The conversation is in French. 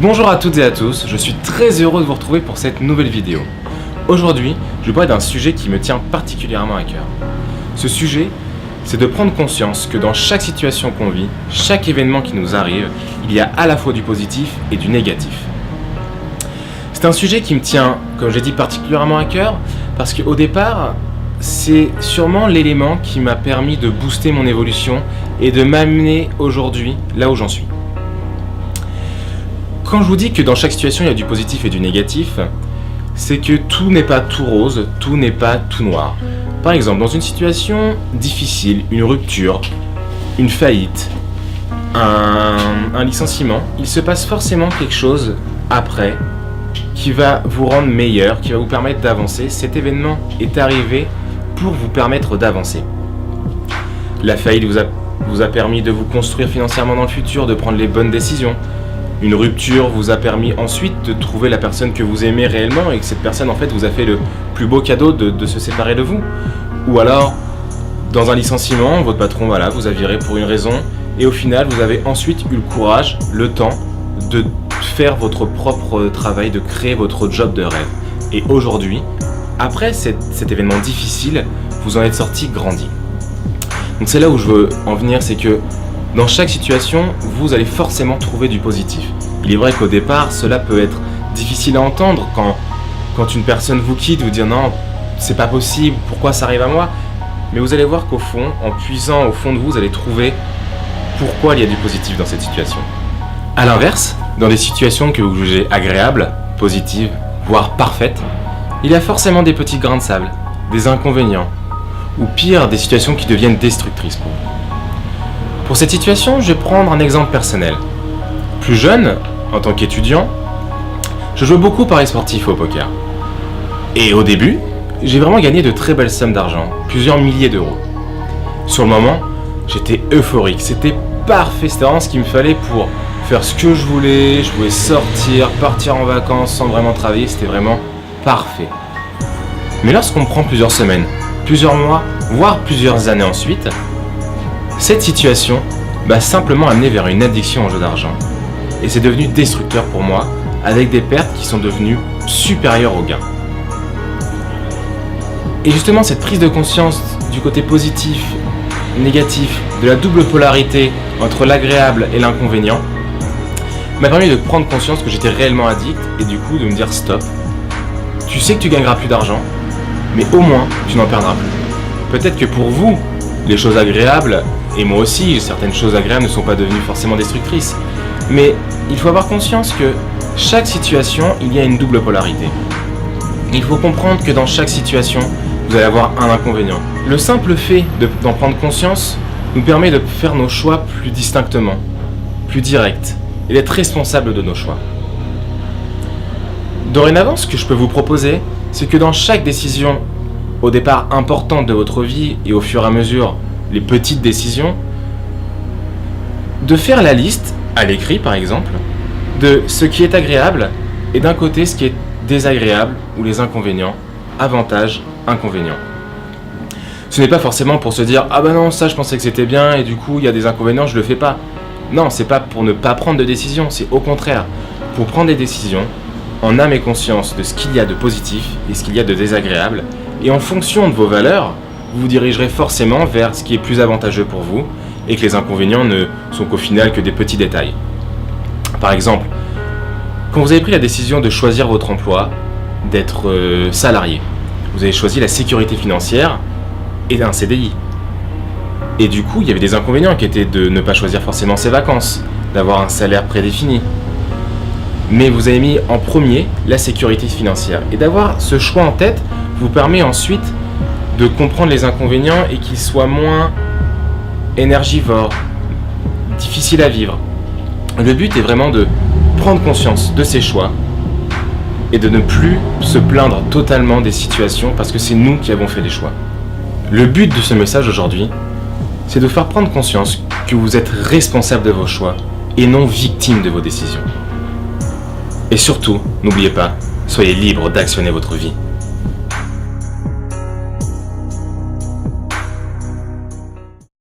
Bonjour à toutes et à tous, je suis très heureux de vous retrouver pour cette nouvelle vidéo. Aujourd'hui, je vais parler d'un sujet qui me tient particulièrement à cœur. Ce sujet, c'est de prendre conscience que dans chaque situation qu'on vit, chaque événement qui nous arrive, il y a à la fois du positif et du négatif. C'est un sujet qui me tient, comme j'ai dit, particulièrement à cœur, parce qu'au départ, c'est sûrement l'élément qui m'a permis de booster mon évolution et de m'amener aujourd'hui là où j'en suis. Quand je vous dis que dans chaque situation il y a du positif et du négatif, c'est que tout n'est pas tout rose, tout n'est pas tout noir. Par exemple, dans une situation difficile, une rupture, une faillite, un licenciement, il se passe forcément quelque chose après qui va vous rendre meilleur, qui va vous permettre d'avancer. Cet événement est arrivé pour vous permettre d'avancer. La faillite vous a permis de vous construire financièrement dans le futur, de prendre les bonnes décisions. Une rupture vous a permis ensuite de trouver la personne que vous aimez réellement et que cette personne en fait vous a fait le plus beau cadeau de se séparer de vous. Ou alors, dans un licenciement, votre patron vous a viré pour une raison et au final vous avez ensuite eu le courage, le temps de faire votre propre travail, de créer votre job de rêve. Et aujourd'hui, après cet événement difficile, vous en êtes sorti grandi. Donc c'est là où je veux en venir, c'est que dans chaque situation, vous allez forcément trouver du positif. Il est vrai qu'au départ, cela peut être difficile à entendre quand une personne vous quitte, vous dire non, c'est pas possible, pourquoi ça arrive à moi? Mais vous allez voir qu'au fond, en puisant au fond de vous, vous allez trouver pourquoi il y a du positif dans cette situation. A l'inverse, dans des situations que vous jugez agréables, positives, voire parfaites, il y a forcément des petits grains de sable, des inconvénients, ou pire, des situations qui deviennent destructrices pour vous. Pour cette situation, je vais prendre un exemple personnel. Plus jeune, en tant qu'étudiant, je jouais beaucoup paris sportifs au poker. Et au début, j'ai vraiment gagné de très belles sommes d'argent, plusieurs milliers d'euros. Sur le moment, j'étais euphorique, c'était parfait, c'était vraiment ce qu'il me fallait pour faire ce que je voulais sortir, partir en vacances sans vraiment travailler, c'était vraiment parfait. Mais lorsqu'on prend plusieurs semaines, plusieurs mois, voire plusieurs années ensuite, cette situation m'a simplement amené vers une addiction au jeu d'argent. Et c'est devenu destructeur pour moi, avec des pertes qui sont devenues supérieures aux gains. Et justement, cette prise de conscience du côté positif, négatif, de la double polarité entre l'agréable et l'inconvénient, m'a permis de prendre conscience que j'étais réellement addict et du coup de me dire stop. Tu sais que tu gagneras plus d'argent, mais au moins tu n'en perdras plus. Peut-être que pour vous, les choses agréables, et moi aussi, certaines choses agréables ne sont pas devenues forcément destructrices. Mais il faut avoir conscience que chaque situation, il y a une double polarité. Il faut comprendre que dans chaque situation, vous allez avoir un inconvénient. Le simple fait d'en prendre conscience nous permet de faire nos choix plus distinctement, plus directs, et d'être responsable de nos choix. Dorénavant, ce que je peux vous proposer, c'est que dans chaque décision, au départ importante de votre vie et au fur et à mesure les petites décisions, de faire la liste, à l'écrit par exemple, de ce qui est agréable et d'un côté ce qui est désagréable ou les inconvénients, avantages, inconvénients. Ce n'est pas forcément pour se dire ah bah non ça je pensais que c'était bien et du coup il y a des inconvénients je le fais pas. Non, c'est pas pour ne pas prendre de décision, c'est au contraire pour prendre des décisions en âme et conscience de ce qu'il y a de positif et ce qu'il y a de désagréable et en fonction de vos valeurs, vous vous dirigerez forcément vers ce qui est plus avantageux pour vous et que les inconvénients ne sont qu'au final que des petits détails. Par exemple, quand vous avez pris la décision de choisir votre emploi, d'être salarié, vous avez choisi la sécurité financière et un CDI. Et du coup, il y avait des inconvénients qui étaient de ne pas choisir forcément ses vacances, d'avoir un salaire prédéfini. Mais vous avez mis en premier la sécurité financière. Et d'avoir ce choix en tête vous permet ensuite de comprendre les inconvénients et qu'ils soient moins énergivores, difficiles à vivre. Le but est vraiment de prendre conscience de ses choix et de ne plus se plaindre totalement des situations parce que c'est nous qui avons fait les choix. Le but de ce message aujourd'hui, c'est de faire prendre conscience que vous êtes responsable de vos choix et non victime de vos décisions. Et surtout, n'oubliez pas, soyez libre d'actionner votre vie.